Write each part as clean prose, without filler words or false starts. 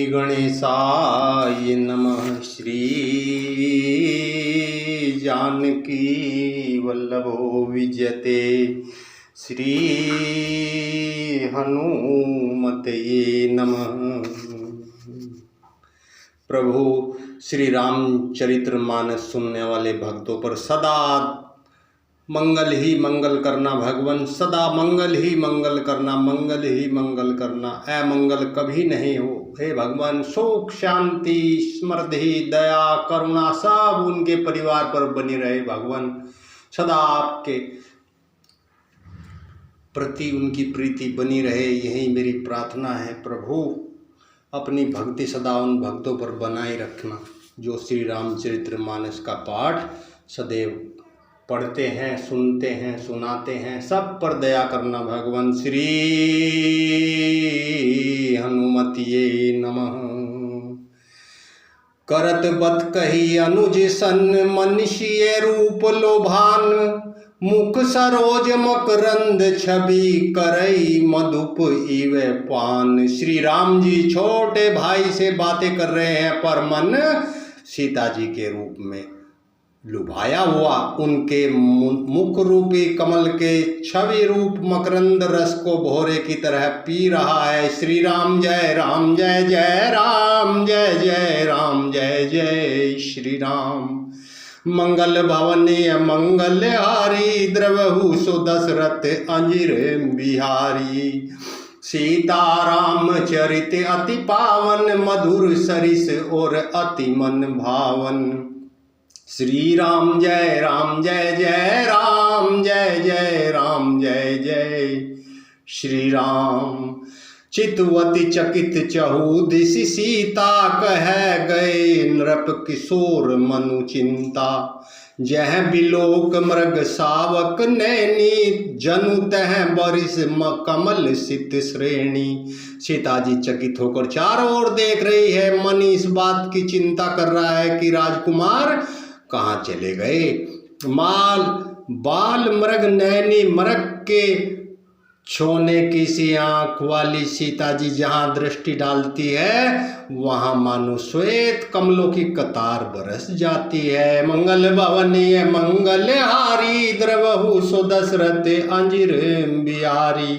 गणेशाय नमः। श्री जानकी वल्लभो विजयते, श्री हनुमतये नमः। प्रभु श्री रामचरितमानस सुनने वाले भक्तों पर सदा मंगल ही मंगल करना भगवान, सदा मंगल ही मंगल करना, मंगल ही मंगल करना, अमंगल कभी नहीं हो। हे भगवान, सुख शांति समृद्धि दया करुणा सब उनके परिवार पर बनी रहे भगवान। सदा आपके प्रति उनकी प्रीति बनी रहे, यही मेरी प्रार्थना है। प्रभु अपनी भक्ति सदा उन भक्तों पर बनाए रखना जो श्री रामचरितमानस का पाठ सदैव पढ़ते हैं, सुनते हैं, सुनाते हैं, सब पर दया करना भगवान। श्री हनुमतिये नमः। करत बत कही अनुज सन, मनुष्य रूप लोभान, मुख सरोज मकरंद छवि, करई मधुप इव पान। श्री राम जी छोटे भाई से बातें कर रहे हैं, पर मन सीता जी के रूप में लुभाया हुआ उनके मुख रूपी कमल के छवि रूप मकरंद रस को भोरे की तरह पी रहा है। श्री राम जय राम, जय जय राम, जय जय राम, जय जय श्री राम। मंगल भवनीय मंगल हारी, द्रवहु सो दशरथ अंजिर बिहारी। सीताराम चरित अति पावन, मधुर सरिस और अति मन भावन। श्री राम जय राम, जय जय राम, जय जय राम, जय जय श्री राम। चितवती चकित चहु दिशि, सीता कह गए नृप किशोर मनु चिंता। जह बिलोक मृग सावक नैनी, जनु तह बरिस कमल सित श्रेणी। सीता जी चकित होकर चारों ओर देख रही है। मन इस बात की चिंता कर रहा है कि राजकुमार कहाँ चले गए। बाल मृग नैनी, मृग के छोने की सी आँख वाली सीता जी जहाँ दृष्टि डालती है, वहाँ मानो श्वेत कमलों की कतार बरस जाती है। मंगल भवनीय मंगल हारी, द्रवहु सो दशरथ अंजिर बिहारी।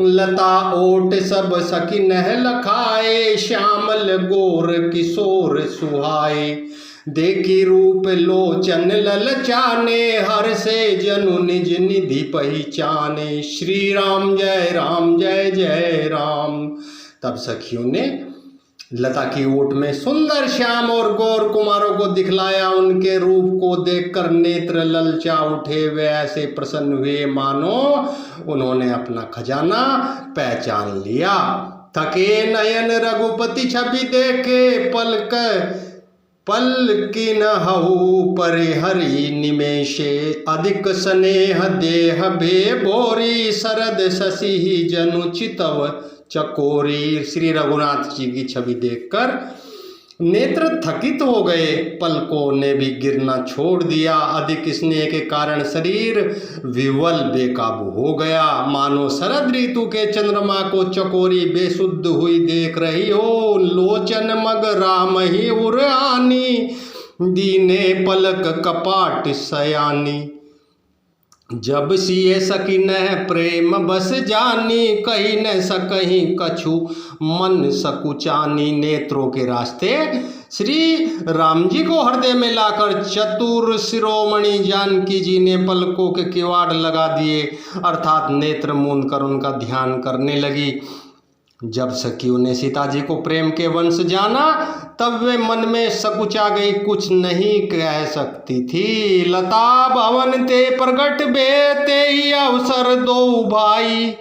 लता ओट सब सखी नह लखाए, श्यामल गोर किशोर सुहाए। देखी रूप लोचन ललचाने, हर से जनु निज निधि पहचाने। श्री राम जय राम, जय जय राम। तब सखियों ने लता की ओट में सुंदर श्याम और गौर कुमारों को दिखलाया। उनके रूप को देखकर नेत्र ललचा उठे, वे ऐसे प्रसन्न हुए मानो उन्होंने अपना खजाना पहचान लिया। थके नयन रघुपति छवि देखे, पल की न हऊ परिहरी निमेशे। अधिक स्नेह देह भे भोरी, शरद शशि जनु चितव चकोरी। श्री रघुनाथ जी की छवि देखकर नेत्र थकित हो गए, पलकों ने भी गिरना छोड़ दिया। अधिक स्नेह के कारण शरीर विवल बेकाबू हो गया, मानो शरद ऋतु के चंद्रमा को चकोरी बेसुध हुई देख रही हो। लोचन मग राम ही उरानी, दीने पलक कपाट सयानी। जब सिए सकी नह प्रेम बस जानी, कही न सकही कछु मन सकुचानी। नेत्रों के रास्ते श्री राम जी को हृदय में लाकर चतुर शिरोमणि जानकी जी ने पलकों के किवाड़ लगा दिए, अर्थात नेत्र मूंद कर उनका ध्यान करने लगी। जब सखियों ने सीता जी को प्रेम के वंश जाना, तब वे मन में सकुचा गई, कुछ नहीं कह सकती थी। लता भवन ते प्रगट बेते ही अवसर दो भाई,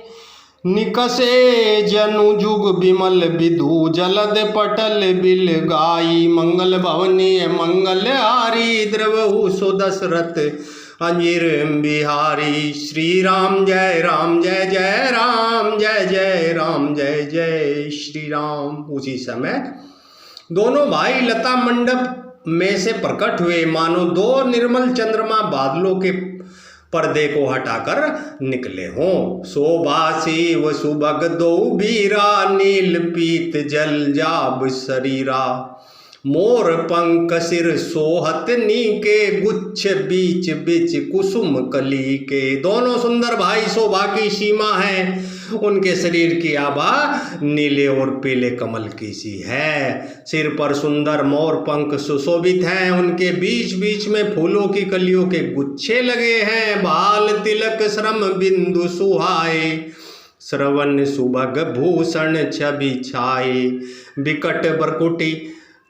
निकसे जनु जुग बिमल विधु, जलद पटल बिल गाई। मंगल भवनीय मंगल हारी, द्रवहु सो दशरथ अंजिर बिहारी। श्री राम जय राम, जय जय राम, जय जय राम, जय जय श्री राम। उसी समय दोनों भाई लता मंडप में से प्रकट हुए, मानो दो निर्मल चंद्रमा बादलों के पर्दे को हटाकर निकले हों। शोभासी व सुभग दो बीरा, नील पीत जल जाब शरीरा। मोर पंख सिर सोहत नीके, गुच्छ बीच बीच कुसुम कली के। दोनों सुंदर भाई शोभा की सीमा है, उनके शरीर की आभा नीले और पीले कमल की सी है। सिर पर सुंदर मोर पंख सुशोभित हैं, उनके बीच बीच में फूलों की कलियों के गुच्छे लगे हैं। बाल तिलक श्रम बिंदु सुहाए, श्रवण सुभग भूषण छवि छाए। बिकट बरकुटी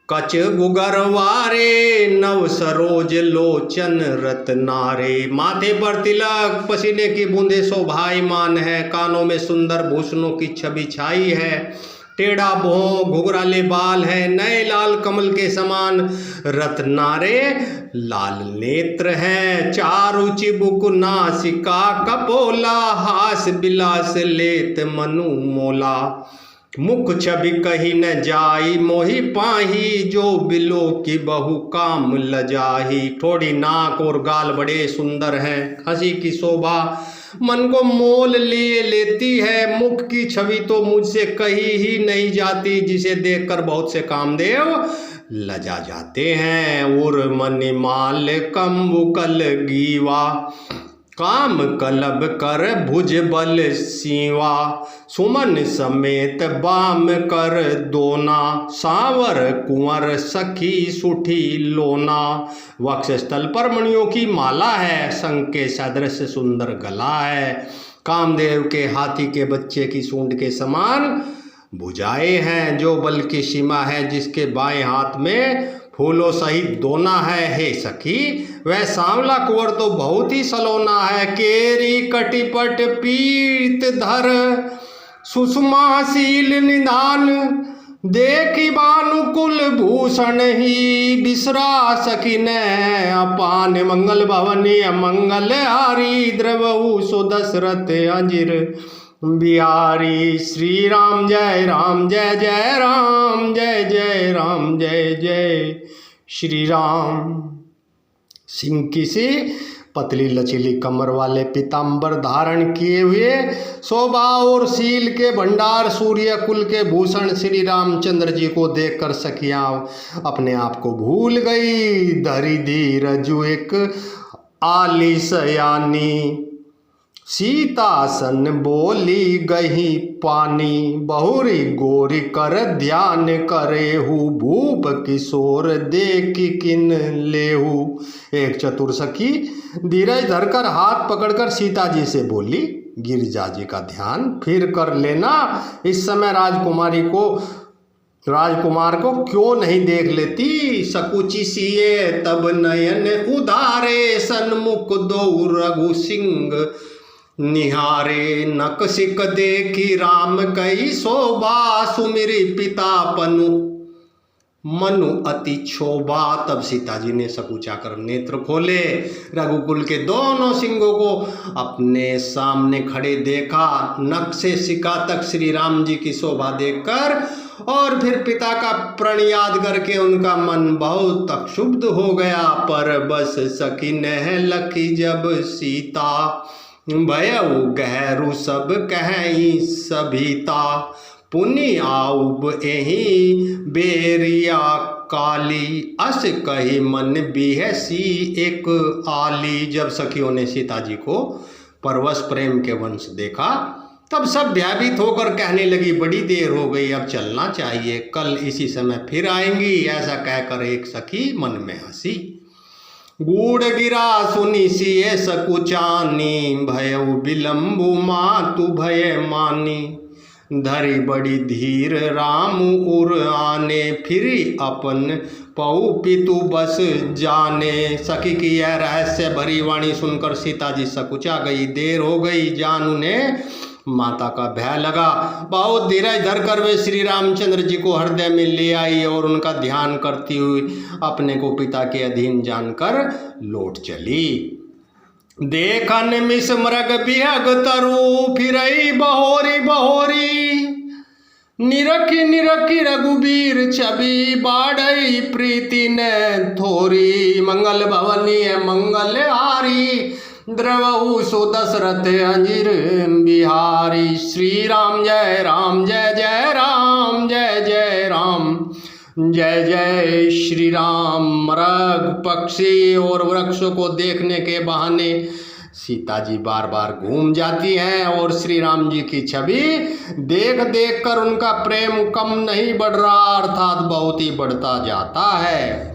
कच गुगरवारे, नव सरोज लोचन रत्नारे। माथे पर तिलक पसीने की बूंदे शोभायमान है, कानों में सुंदर भूषणों की छवि छाई है। टेढ़ा भों घुघराले बाल है, नए लाल कमल के समान रत्नारे लाल नेत्र हैं। चारु चिबुक नासिका कपोला, हास बिलास लेत मनु मोला। मुख छवि कही न जाई, मोहि पाही जो बिलो की बहु काम लजाही। थोड़ी नाक और गाल बड़े सुंदर हैं, हंसी की शोभा मन को मोल लिए लेती है। मुख की छवि तो मुझसे कही ही नहीं जाती, जिसे देखकर बहुत से कामदेव लजा जाते हैं। उर मणिमाल कंबुकल गीवा, काम कलब कर भुज बल सीवा। सुमन समेत बाम कर दोना, सावर कुंवर सखी सुठी लोना। वक्षस्थल पर मणियों की माला है, शंख के सदृश सुंदर गला है। कामदेव के हाथी के बच्चे की सूंड के समान भुजाएं हैं, जो बल की सीमा है। जिसके बाएं हाथ में फूलों सहित दोना है। हे सखी, वह सांवला कुंवर तो बहुत ही सलोना है। केरी कटिपट पीत धर, सुषमाशील निधान। देखी बानुकुल भूषण ही, बिसरा सकिन अपान। मंगल भवनी मंगल हारी, द्रवहु सो दशरथ अजिर बिहारी। श्री राम जय जय राम, जय जय राम जय जय श्री राम। सिंह की सी पतली लचीली कमर वाले पीताम्बर धारण किए हुए, शोभा और शील के भंडार, सूर्य कुल के भूषण श्री रामचंद्र जी को देखकर सखियां अपने आप को भूल गई। धरी धीरजु एक आलिसयानी, सीतासन बोली गही पानी। बहुरी गोरी कर ध्यान करेहू, भूप किशोर देखी किन लेहू। एक चतुर सखी धीरज धरकर हाथ पकड़कर सीता जी से बोली, गिरिजा जी का ध्यान फिर कर लेना। इस समय राजकुमार को क्यों नहीं देख लेती। सकुची सिए तब नयन उदारे, सन्मुख दो रघु सिंह निहारे। नकसिक देखी राम कई शोभा, सुमिरी पिता पनु मनु अति क्षोभा। तब सीता जी ने सकुचा कर नेत्र खोले, रघुकुल के दोनों सिंहों को अपने सामने खड़े देखा। नख से सिका तक श्री राम जी की शोभा देखकर और फिर पिता का प्रण याद करके उनका मन बहुत अक्षुब्ध हो गया। पर बस सकी नह लखी जब सीता, भयउ गहरू सब कहीं सभीता। पुनि आउब एही बेरिया काली, अस कही मन बिहसी एक आली। जब सखियों ने सीता जी को परवश प्रेम के वंश देखा, तब सब भयभीत होकर कहने लगी, बड़ी देर हो गई, अब चलना चाहिए, कल इसी समय फिर आएंगी। ऐसा कहकर एक सखी मन में हंसी। गूढ़ गिरा सुनी सिए सकुचानी, भयउ विलम्बु मातु भय मानी। धरी बड़ी धीर राम उर आने, फिरी अपन पऊ पितु बस जाने। सखी की यह रहस्य भरी वाणी सुनकर सीता जी सकुचा गई। देर हो गई, जान उन्हें माता का भय लगा। बहुत धीरज धरकर वे श्री रामचंद्र जी को हृदय में ले आई और उनका ध्यान करती हुई अपने को पिता के अधीन जानकर लौट चली। देखन मिस मृग बिहग तरु, फिरई बहोरी बहोरी। निरखी निरखी रघुबीर छवि, बाढ़ई प्रीति ने थोरी। मंगल भवनी मंगल हारी, द्रवहु सो दशरथ अंजीर बिहारी। श्री राम जय राम जय जय राम जय जय राम जय जय श्री राम। मृग पक्षी और वृक्षों को देखने के बहाने सीता जी बार बार घूम जाती हैं और श्री राम जी की छवि देख देख कर उनका प्रेम कम नहीं बढ़ रहा, अर्थात बहुत ही बढ़ता जाता है।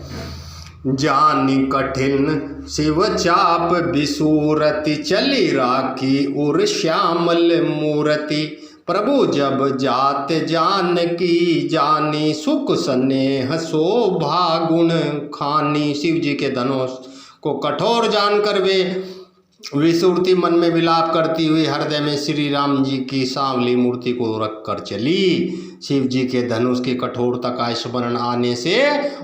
जानी कठिन शिव चाप विसूरति, चली राखी उर श्यामल मूरति। प्रभु जब जात जानकी जानी, सुख स्नेह शोभा गुण खानी। शिव जी के धनुष को कठोर जानकर वे विसूरती मन में विलाप करती हुई हृदय में श्री राम जी की सांवली मूर्ति को रख कर चली। शिव जी के धनुष की कठोरता का स्मरण आने से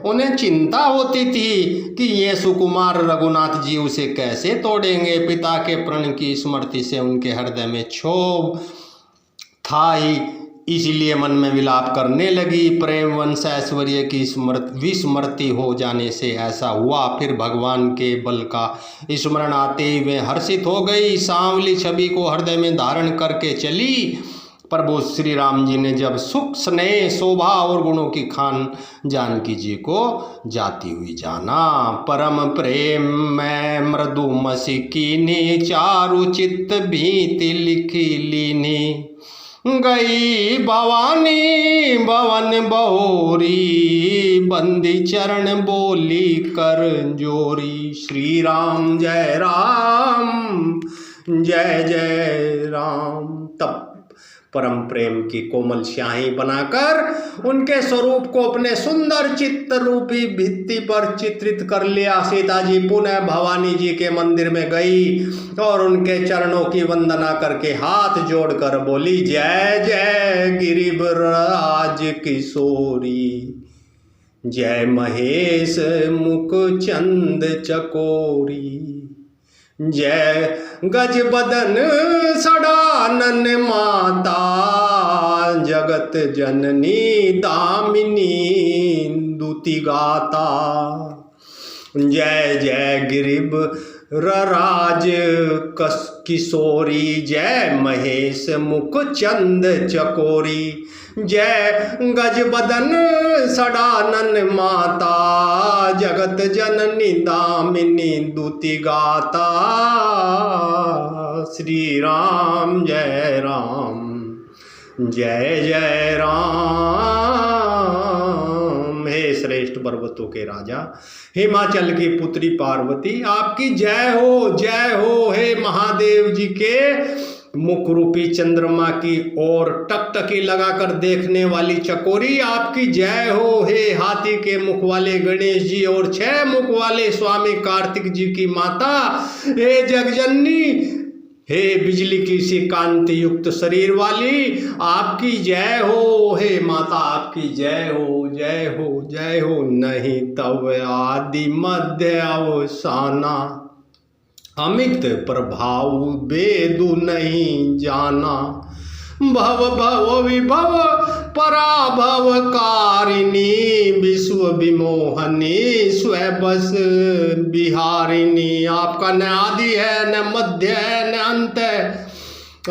उन्हें चिंता होती थी कि ये सुकुमार रघुनाथ जी उसे कैसे तोड़ेंगे। पिता के प्रण की स्मृति से उनके हृदय में क्षोभ था ही, इसलिए मन में विलाप करने लगी। प्रेम वंश ऐश्वर्य की विस्मृति हो जाने से ऐसा हुआ। फिर भगवान के बल का स्मरण आते ही वे हर्षित हो गई, सांवली छवि को हृदय में धारण करके चली। प्रभु श्री राम जी ने जब सुख स्नेह शोभा और गुणों की खान जानकी जी को जाती हुई जाना, परम प्रेम में मृदु मसिकीनी, चारु चित्त भीति लिखी लीनी। गई भवानी भवन बहोरी, बंदी चरण बोली कर जोरी। श्री राम जय राम जय जय राम। तब परम प्रेम की कोमल स्याही बनाकर उनके स्वरूप को अपने सुंदर चित्त रूपी भित्ति पर चित्रित कर लिया। सीता जी पुनः भवानी जी के मंदिर में गई और उनके चरणों की वंदना करके हाथ जोड़कर बोली, जय जय गिरिवराज किशोरी, जय महेश मुख चंद चकोरी, जय गज बदन सडानन माता, जगत जननी दामिनी दुति गाता। जय जय गिरिव राज किशोरी, जय महेश मुख चंद चकोरी, जय गज बदन सडानन माता, जगत जननी दामिनी दुति गाता। श्री राम जय राम जय जय राम। हे श्रेष्ठ पर्वतों के राजा, हिमाचल की पुत्री पार्वती, आपकी जय हो। हे महादेव जी के मुख रूपी चंद्रमा की ओर टकटकी लगाकर देखने वाली चकोरी, आपकी जय हो। हे हाथी के मुख वाले गणेश जी और 6 मुख वाले स्वामी कार्तिक जी की माता, हे जगजननी, हे बिजली की सी कांति युक्त शरीर वाली, आपकी जय हो। हे माता, आपकी जय हो, जय हो, जय हो। नहीं तव आदि मध्य अवसाना, अमित प्रभाव वेदु नहीं जाना। भव भव विभव पराभव कारिणी, विश्व विमोहनी स्वबस बिहारिणी। आपका न आदि है, न मध्य है, न अंत है।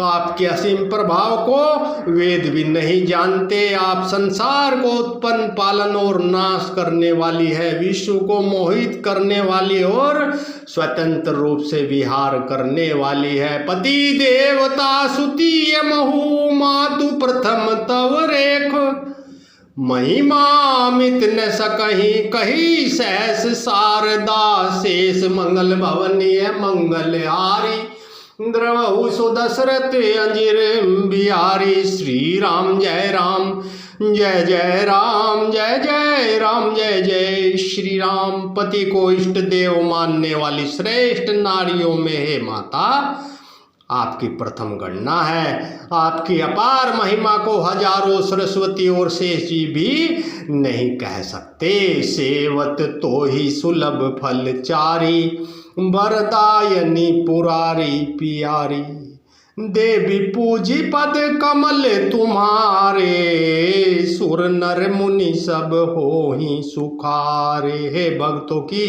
आपके असीम प्रभाव को वेद भी नहीं जानते। आप संसार को उत्पन्न पालन और नाश करने वाली है, विश्व को मोहित करने वाली और स्वतंत्र रूप से विहार करने वाली है। पति देवता सुतीय महु मातु प्रथम तव रेख, महिमामित न सकही कही सहस शारदा शेष। मंगल भवनीय मंगल हारी, द्रवहु सो दशरथ अंजीर बिहारी। श्री राम जय राम जय जय राम जय जय राम जय जय श्री राम। पति को इष्ट देव मानने वाली श्रेष्ठ नारियों में हे माता, आपकी प्रथम गणना है। आपकी अपार महिमा को हजारों सरस्वती और शेष जी भी नहीं कह सकते। सेवत तो ही सुलभ फल चारी, वरदायनी पुरारी पियारी। देवी पूजी पद कमल तुम्हारे, सुर नर मुनि सब हो ही सुखारे। हे भक्तों की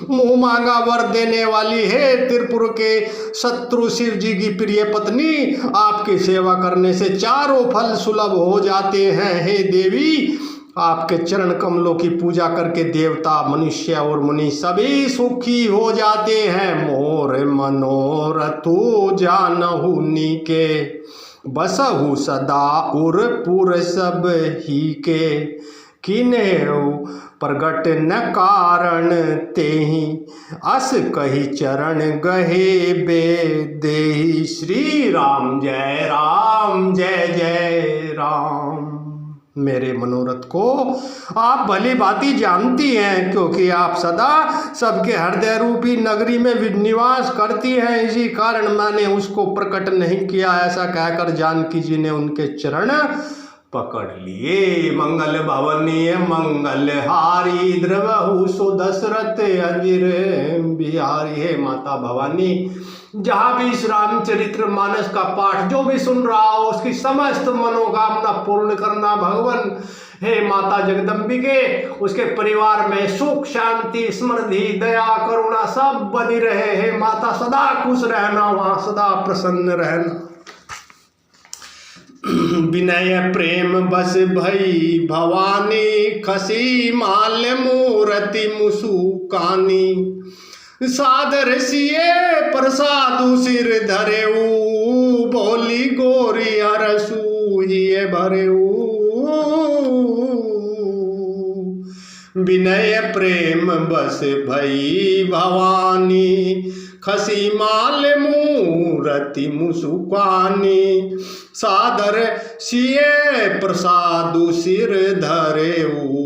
मुंह मांगा वर देने वाली, हे त्रिपुर के शत्रु शिव जी की प्रिय पत्नी, आपकी सेवा करने से चारों फल सुलभ हो जाते हैं। हे देवी, आपके चरण कमलों की पूजा करके देवता, मनुष्य और मुनि सभी सुखी हो जाते हैं। मोर मनोरथु जानहु नीके, बसहु सदा उर पुर सब ही के। किन्हेउ प्रगट न कारण तेहि, अस कही चरण गहे बेदेहि। श्री राम जय राम, जय जय राम। मेरे मनोरथ को आप भली भांति जानती हैं, क्योंकि आप सदा सबके हृदय रूपी नगरी में निवास करती हैं, इसी कारण मैंने उसको प्रकट नहीं किया। ऐसा कहकर जानकी जी ने उनके चरण पकड़ लिए। मंगल भवनीय मंगल हारी, द्रवहु सुदशरथ अजीर बिहारी। हे माता भवानी, जहाँ भी इस रामचरित्र मानस का पाठ जो भी सुन रहा हो, उसकी समस्त मनोकामना पूर्ण करना भगवान। हे माता जगदम्बिके, उसके परिवार में सुख शांति समृद्धि दया करुणा सब बनी रहे। हे माता, सदा खुश रहना, वहाँ सदा प्रसन्न रहना। विनय प्रेम बस भई भवानी, खसी माल मूर्ति मुसुकानी। सादर सिए प्रसादु सिर धरेऊ, बोली गोरी अरसूहिए भरेऊ। विनय प्रेम बस भई भवानी, खसी माल मूर्ति मुसुकानी। सादर सिए प्रसादु सिर धरेऊ,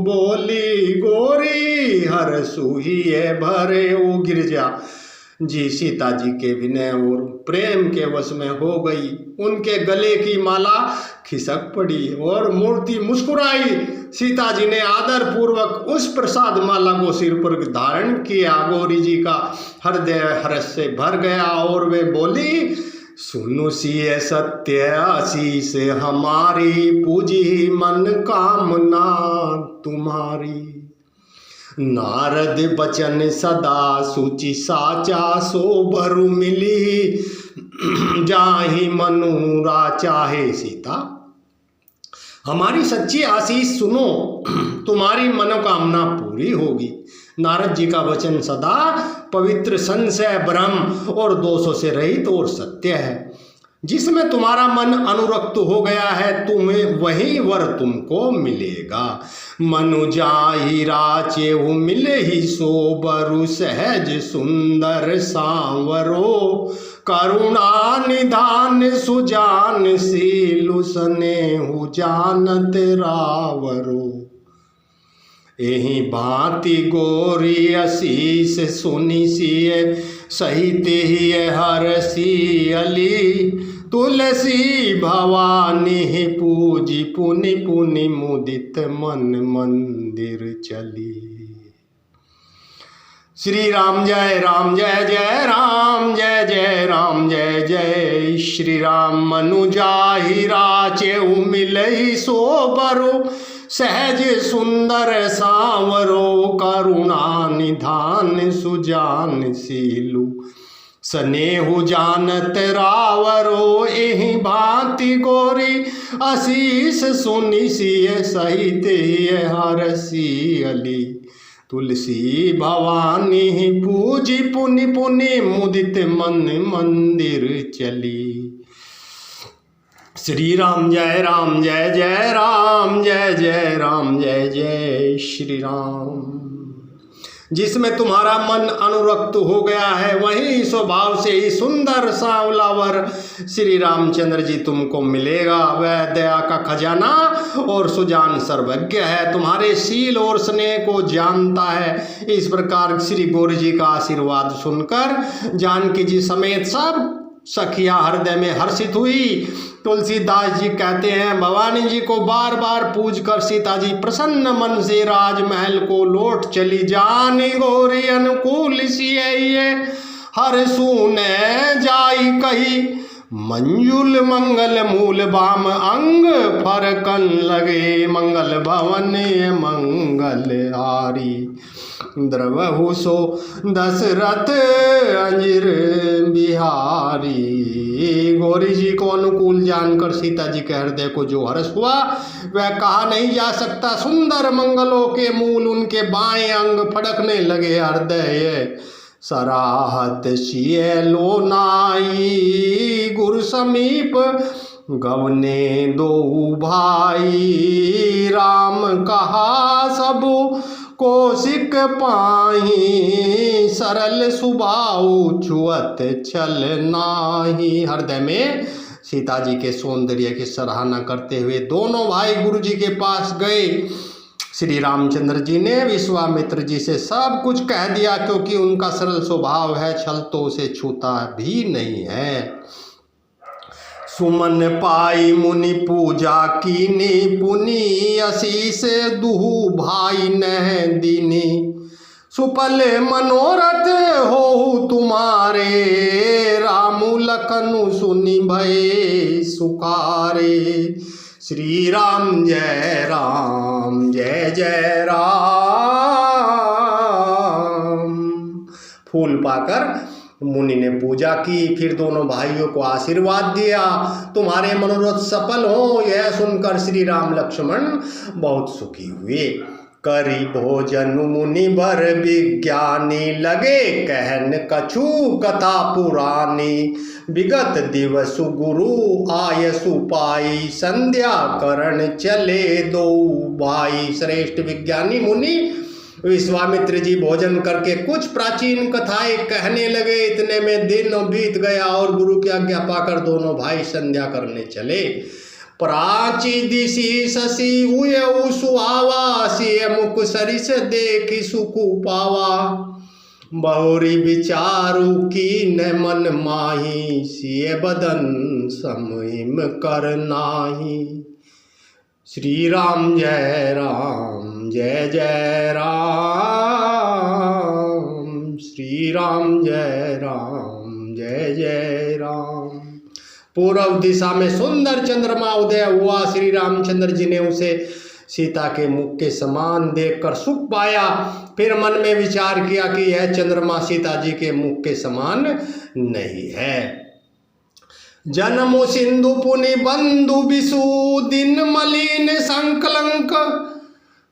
बोली गोरी हर सुहिए भरेऊ। गिरजा जी सीता जी के विनय और प्रेम के वश में हो गई। उनके गले की माला खिसक पड़ी और मूर्ति मुस्कुराई। सीता जी ने आदर पूर्वक उस प्रसाद माला को सिर पर धारण किया। गौरी जी का हृदय हर्ष से भर गया और वे बोली, सुनु सिए सत्य आशीष हमारी, पूजी मन कामना तुम्हारी। नारद बचन सदा सुचि साचा, सोबरु मिली जाहि मनुरा चाहे। सीता, हमारी सच्ची आशीष सुनो, तुम्हारी मनोकामना पूरी होगी। नारद जी का वचन सदा पवित्र, संशय भ्रम और दोषों से रहित और सत्य है। जिसमें तुम्हारा मन अनुरक्त हो गया है, तुम्हें वही वर तुमको मिलेगा। मनु जाहि राचेहु मिले ही सोबरु, सहज सुंदर सांवरो। करुणा निधान सुजान सीलु, स्नेहु जानत रावरो। एहि भांति गोरी आशीष सुनि सिए, सहित ही हरसी अली। तुलसी भवानी पूजी, पुनि पुनि मुदित मन मंदिर चली। श्री राम जय राम, जय जय राम, जय जय राम, जय जय श्री राम। मनु जाहि राचेहु मिलहि सोबरो, सहज सुंदर सांवरो। करुणा निधान सुजान सीलु, स्नेहु जानत रावरो। एहि भांति गोरी आशीष सुनि सिए, सहित हरसी अली। तुलसी भवानी पूजी, पुनि पुनि मुदित मन मंदिर चली। श्री राम जय राम, जय जय राम, जय जय राम, जय जय श्री राम। जिसमें तुम्हारा मन अनुरक्त हो गया है, वही स्वभाव से ही सुंदर सांवलावर श्री रामचंद्र जी तुमको मिलेगा। वह दया का खजाना और सुजान सर्वज्ञ है, तुम्हारे शील और स्नेह को जानता है। इस प्रकार श्री गौरी जी का आशीर्वाद सुनकर जानकी जी समेत सब सखियां हृदय में हर्षित हुई। तुलसीदास जी कहते हैं, भवानी जी को बार बार पूज कर सीता जी प्रसन्न मन से राजमहल को लौट चली। जानी गौरी अनुकूल सिए, हर सुने जाई कही, मंजुल मंगल मूल बाम अंग फरकन लगे मंगल भवन मंगल हारी द्रवहु सो दशरथ अंजिर बिहारी। गौरी जी को अनुकूल जानकर सीता जी के हृदय को जो हर्ष हुआ वह कहा नहीं जा सकता। सुंदर मंगलों के मूल उनके बाएं अंग फड़कने लगे। हृदय सराहत सिय लो नाई गुरु समीप गवने दो भाई। राम कहा सब कौशिक पाही सरल सुभाऊ छुअत छल नाही। हृदय में सीता जी के सौंदर्य की सराहना करते हुए दोनों भाई गुरु जी के पास गए। श्री रामचंद्र जी ने विश्वामित्र जी से सब कुछ कह दिया, क्योंकि उनका सरल स्वभाव है, छल तो उसे छूता भी नहीं है। सुमन पाई मुनि पूजा कीनी पुनि आशीष दुहु भाई नह दीनी। सुपल मनोरथ हो तुम्हारे रामु लखनु सुनि भय सुखारे। श्री राम जय जय राम। फूल पाकर मुनि ने पूजा की, फिर दोनों भाइयों को आशीर्वाद दिया। तुम्हारे मनोरथ सफल हो, यह सुनकर श्री राम लक्ष्मण बहुत सुखी हुए। करी भोजन मुनि भर विज्ञानी लगे कहन कछु कथा पुरानी। विगत दिवस गुरु आयसु पाई संध्या करण चले दो भाई। श्रेष्ठ विज्ञानी मुनि विश्वामित्र जी भोजन करके कुछ प्राचीन कथाएं कहने लगे। इतने में दिन बीत गया और गुरु की आज्ञा पाकर दोनों भाई संध्या करने चले। प्राची दिशि शशि उयऊ सुहावा सिय मुख सरिस देखि सुखु पावा। बहुरी विचारु की न मन माही सिय बदन समहिम कर नाही। श्री राम जय राम। श्री राम जय जय राम। पूर्व दिशा में सुंदर चंद्रमा उदय हुआ। श्री रामचंद्र जी ने उसे सीता के मुख के समान देखकर सुख पाया। फिर मन में विचार किया कि यह चंद्रमा सीता जी के मुख के समान नहीं है। जन्म सिंधु पुनि बंधु बिसु दिन मलिन संकलंक।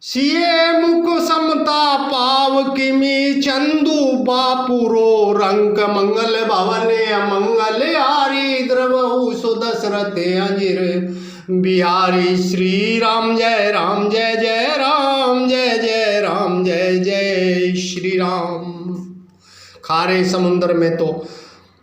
सिए मुख समता पाव किमी चंदु बापुरो रंक। मंगल भवने अमंगल हारी द्रवहु सुदशरथ अंजिर बिहारी। श्री राम जय जय राम जय राम जय श्री राम। खारे समुद्र में तो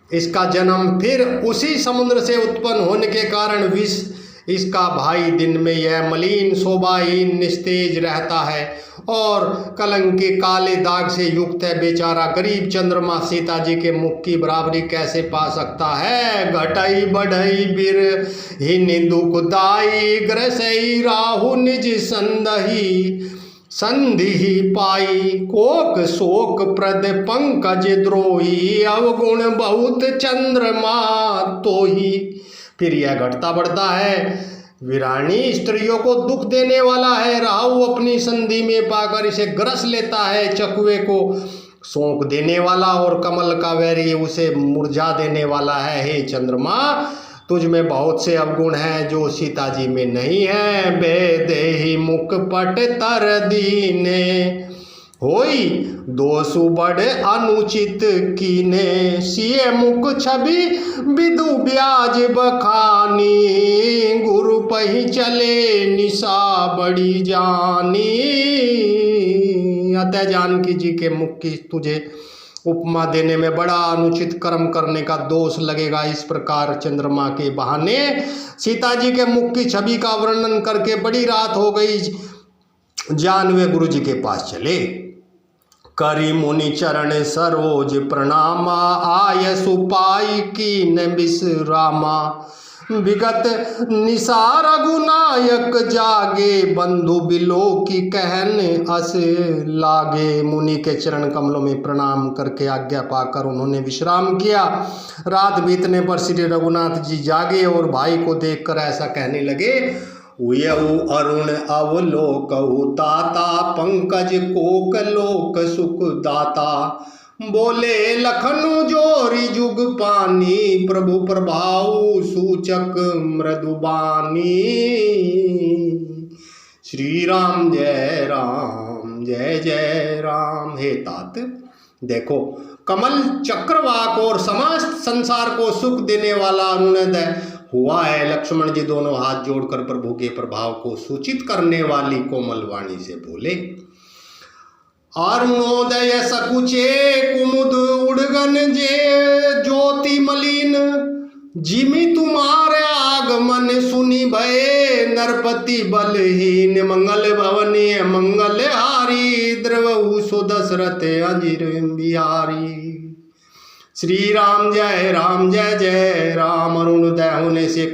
इसका जन्म, फिर उसी समुद्र से उत्पन्न होने के कारण विष इसका भाई दिन में यह मलिन शोभाहीन निस्तेज रहता है और कलंक के काले दाग से युक्त है। बेचारा गरीब चंद्रमा सीता जी के मुख की बराबरी कैसे पा सकता है। घटई बढ़ई बिर हिन दुखदाई ग्रसई राहु निज संदही। संधि पाई कोक शोक प्रद पंकज द्रोही। अवगुण बहुत चंद्रमा तोही। फिर यह घटता बढ़ता है, वीरानी स्त्रियों को दुख देने वाला है। राहु अपनी संधि में पाकर इसे ग्रस लेता है। चकुए को सोंक देने वाला और कमल का वैरी उसे मुरझा देने वाला है। हे चंद्रमा, तुझ में बहुत से अवगुण हैं जो सीता जी में नहीं है। बेदेही मुख पट तर दीने होई दोषु बड़ अनुचित कीने। सिए मुख छवि विदु ब्याज बखानी। गुरु पही चले निशा बड़ी जानी। अतः जानकी जी के मुख की तुझे उपमा देने में बड़ा अनुचित कर्म करने का दोष लगेगा। इस प्रकार चंद्रमा के बहाने सीता जी के मुख की छवि का वर्णन करके बड़ी रात हो गई। जानवे गुरु जी के पास चले। करी मुनि चरण सरोज प्रणामा। आय सुपाई की न विश्रामा। विगत निशा रघुनायक जागे, बंधु बिलो की कहन अस लागे। मुनि के चरण कमलों में प्रणाम करके आज्ञा पाकर उन्होंने विश्राम किया। रात बीतने पर श्री रघुनाथ जी जागे और भाई को देखकर ऐसा कहने लगे, उयऊ अरुण अवलोकहु ताता, पंकज कोक लोक सुख दाता। बोले लखनु जोरी जुग पानी, प्रभु प्रभाव सूचक मृदुबानी। श्री राम जय जय राम। हे तात, देखो कमल चक्रवाक और समस्त संसार को सुख देने वाला अरुणोदय हुआ है। लक्ष्मण जी दोनों हाथ जोड़कर प्रभु के प्रभाव को सूचित करने वाली कोमल वाणी से बोले, अरुणोदय सकुचे कुमुद उड़गन जे, ज्योति मलिन जिमि तुम्हारे आगमन सुनि भये। नरपति बलहीन मंगल भवनीय मंगल हारी, द्रवहु सुदशरथ अजिर बिहारी। श्री राम जय जय राम। अरुणोदय होने से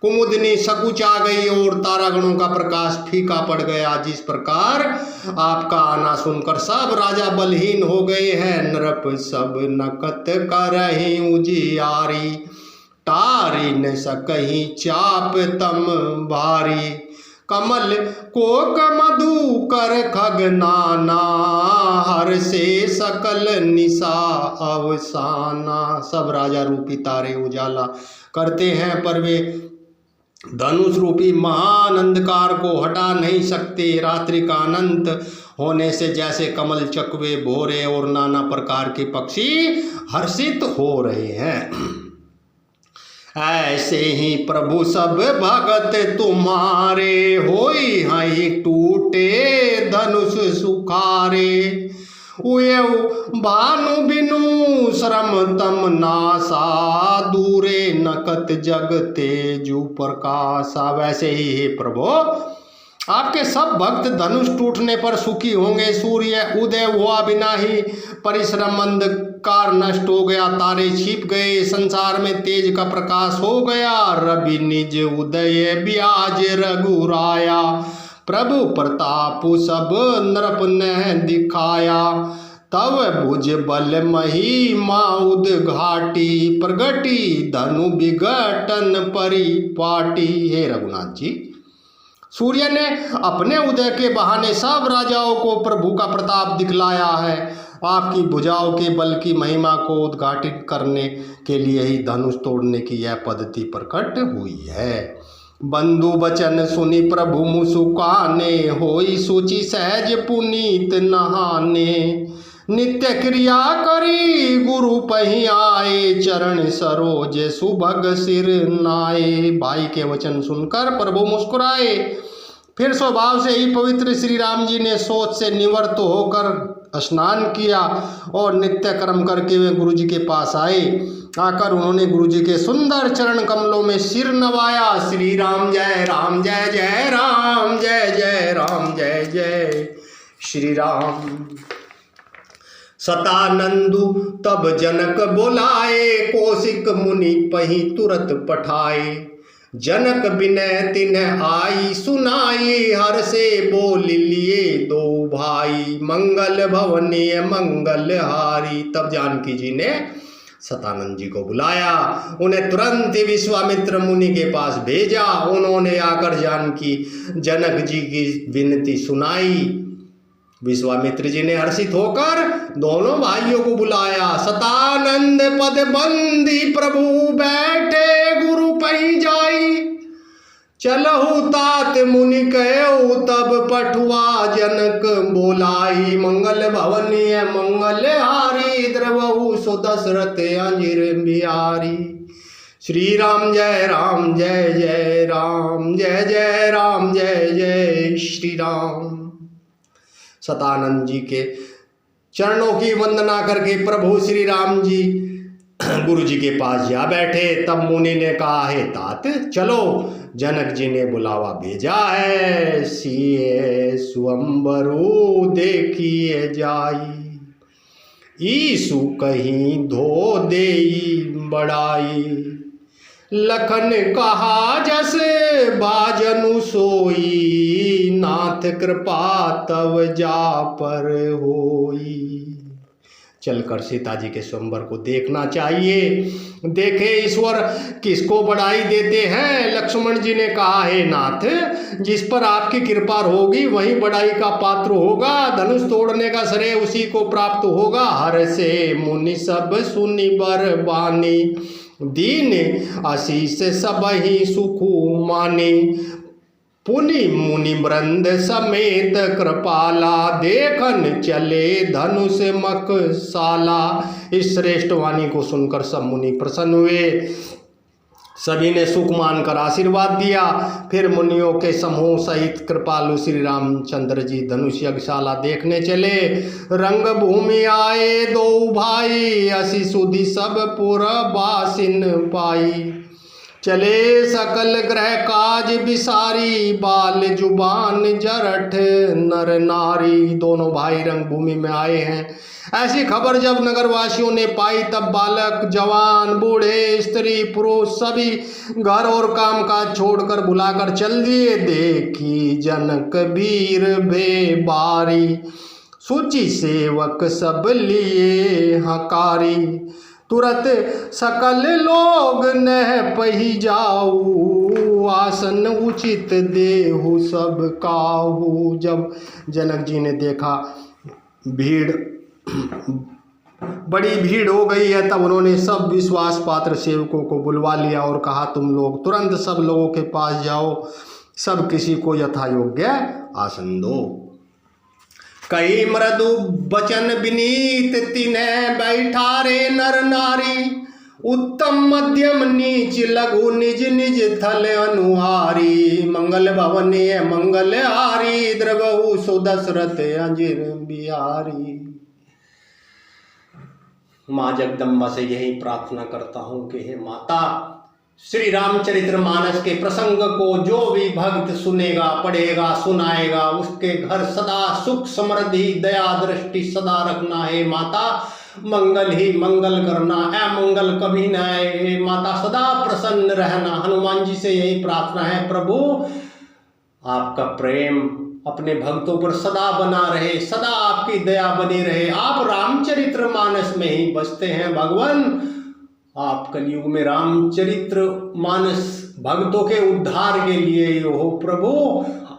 कुमुदनी सकुच आ गई और तारागणों का प्रकाश फीका पड़ गया। जिस प्रकार आपका आना सुनकर सब राजा बलहीन हो गए हैं, नृप सब नकत करहि उजियारी। तारी न सकहि चाप तम भारी, कमल कोक मधु कर खग नाना। हर से सकल निशा अवसाना। सब राजा रूपी तारे उजाला करते हैं, पर वे धनुष रूपी महान अंधकार को हटा नहीं सकते। रात्रि का अनंत होने से जैसे कमल चकवे भोरे और नाना प्रकार के पक्षी हर्षित हो रहे हैं, ऐसे ही प्रभु सब भगत तुम्हारे। होई हई टूटे धनुष सुखारे, उयऊ भानु बिनु श्रम तम नासा। दूरे नकत जग तेजु प्रकाशा। वैसे ही हे प्रभु, आपके सब भक्त धनुष टूटने पर सुखी होंगे। सूर्य उदय हुआ बिना ही परिश्रम अंधकार नष्ट हो गया, तारे छिप गए, संसार में तेज का प्रकाश हो गया। रवि निज उदय ब्याज रघुराया, प्रभु प्रताप सब नृप ने दिखाया। तव भुज बल महिमा उद्घाटी, प्रगटी धनु विघटन परिपाटी। हे रघुनाथ जी, सूर्य ने अपने उदय के बहाने सब राजाओं को प्रभु का प्रताप दिखलाया है। आपकी भुजाओं के बल की महिमा को उद्घाटित करने के लिए ही धनुष तोड़ने की यह पद्धति प्रकट हुई है। बंधु बचन सुनि प्रभु मुसुकाने, होई सूचि सहज पुनीत नहाने। नित्य क्रिया करी गुरु पही आए, चरण सरोज सुभग सिर नाए। भाई के वचन सुनकर प्रभु मुस्कुराए। फिर स्वभाव से ही पवित्र श्री राम जी ने सोच से निवृत्त होकर स्नान किया और नित्य कर्म करके वे गुरु जी के पास आए। आकर उन्होंने गुरु जी के सुंदर चरण कमलों में सिर नवाया। श्री राम जय जय राम, जय जय राम जय जय श्री राम। सतानंदु तब जनक बोलाए, कौशिक मुनि पही तुरत पठाए। जनक विनय तिन्ह आई सुनाई, हर से बोल लिए दो भाई। मंगल भवनीय मंगल हारी। तब जानकी जी ने सतानंद जी को बुलाया, उन्हें तुरंत ही विश्वामित्र मुनि के पास भेजा। उन्होंने आकर जानकी जनक जी की विनती सुनाई। विश्वामित्र जी ने हर्षित होकर दोनों भाइयों को बुलाया। सतानंद पद बंदी प्रभु बैठे, गुरु पही जाई। चलहु तात मुनि कहो, तब पठुआ जनक बोलाई। मंगल भवनीय मंगल हारी, द्रवहु सुदशरथ अजिर बिहारी। श्री राम जय जय राम, जय जय राम जय जय श्री राम। सतानंद जी के चरणों की वंदना करके प्रभु श्री राम जी गुरु जी के पास जा बैठे। तब मुनि ने कहा, हे तात चलो, जनक जी ने बुलावा भेजा है। सिए स्वंबरु देखिए जाई, ईसु कहीं धो देई बड़ाई। लखन कहा जस बाजनु सोई, नाथ कृपा तव जा पर होई। चलकर सीता जी के स्वयंवर को देखना चाहिए। देखे ईश्वर किसको बढ़ाई देते हैं। लक्ष्मण जी ने कहा, हे नाथ, जिस पर आपकी कृपा होगी वही बढ़ाई का पात्र होगा। धनुष तोड़ने का श्रेय उसी को प्राप्त होगा। हर से मुनि सब सुनि बर बानी, दीन आशीष सब ही सुखु मानी। पुनि मुनि वृंद समेत कृपाला, देखन चले धनुष मखशाला। इस श्रेष्ठ वाणी को सुनकर सब मुनि प्रसन्न हुए। सभी ने सुख मानकर आशीर्वाद दिया। फिर मुनियों के समूह सहित कृपालु श्री रामचंद्र जी धनुष यज्ञशाला देखने चले। रंग भूमि आए दो भाई, असी सुधि सब पुर बासिन पाई। चले सकल ग्रह काज बिसारी, बाल जुबान जरठ नर नारी। दोनों भाई रंग भूमि में आए हैं। ऐसी खबर जब नगरवासियों ने पाई, तब बालक जवान बूढ़े स्त्री पुरुष सभी घर और काम काज छोड़कर बुलाकर चल दिए। देखी जनक वीर भे बारी, सूची सेवक सब लिए हकारी। तुरत सकल लोग नह पही जाऊ, आसन उचित देहु सब काहू। जब जनक जी ने देखा भीड़, बड़ी भीड़ हो गई है, तब उन्होंने सब विश्वास पात्र सेवकों को बुलवा लिया और कहा, तुम लोग तुरंत सब लोगों के पास जाओ, सब किसी को यथा योग्य आसन दो। कई मृदु बचन विनीत तिन्ह बैठारे नर नारी, उत्तम मध्यम नीच लघु निज निज थल अनुहारी। मंगल भवनीय मंगल हारी, द्रवहु सुदशरथ अजिर बिहारी। माँ जगदम्बा से यही प्रार्थना करता हूँ कि हे माता, श्री रामचरितमानस के प्रसंग को जो भी भक्त सुनेगा, पढ़ेगा, सुनाएगा, उसके घर सदा सुख समृद्धि दया दृष्टि सदा रखना। हे माता, मंगल ही मंगल करना, अमंगल कभी न आए। हे माता, सदा प्रसन्न रहना। हनुमान जी से यही प्रार्थना है, प्रभु आपका प्रेम अपने भक्तों पर सदा बना रहे, सदा आपकी दया बनी रहे। आप रामचरितमानस में ही बसते हैं भगवान। आप कलयुग में रामचरित्र मानस भक्तों के उद्धार के लिए हो प्रभु।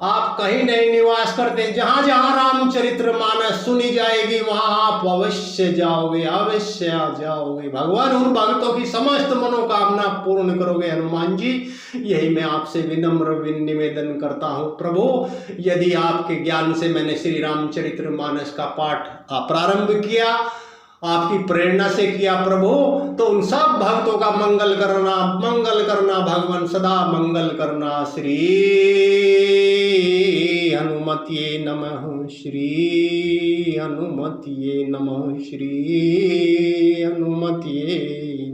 आप कहीं नहीं निवास करते, जहां जहां रामचरित्र मानस सुनी जाएगी वहां आप अवश्य जाओगे, अवश्य जाओगे भगवान। उन भक्तों की समस्त मनोकामना पूर्ण करोगे हनुमान जी। यही मैं आपसे विनम्र निवेदन करता हूं प्रभु। यदि आपके ज्ञान से मैंने श्री रामचरित्र मानस का पाठ प्रारंभ किया, आपकी प्रेरणा से किया प्रभु, तो उन सब भक्तों का मंगल करना भगवान, सदा मंगल करना। श्री हनुमते नमः, श्री हनुमते नमः, श्री हनुमते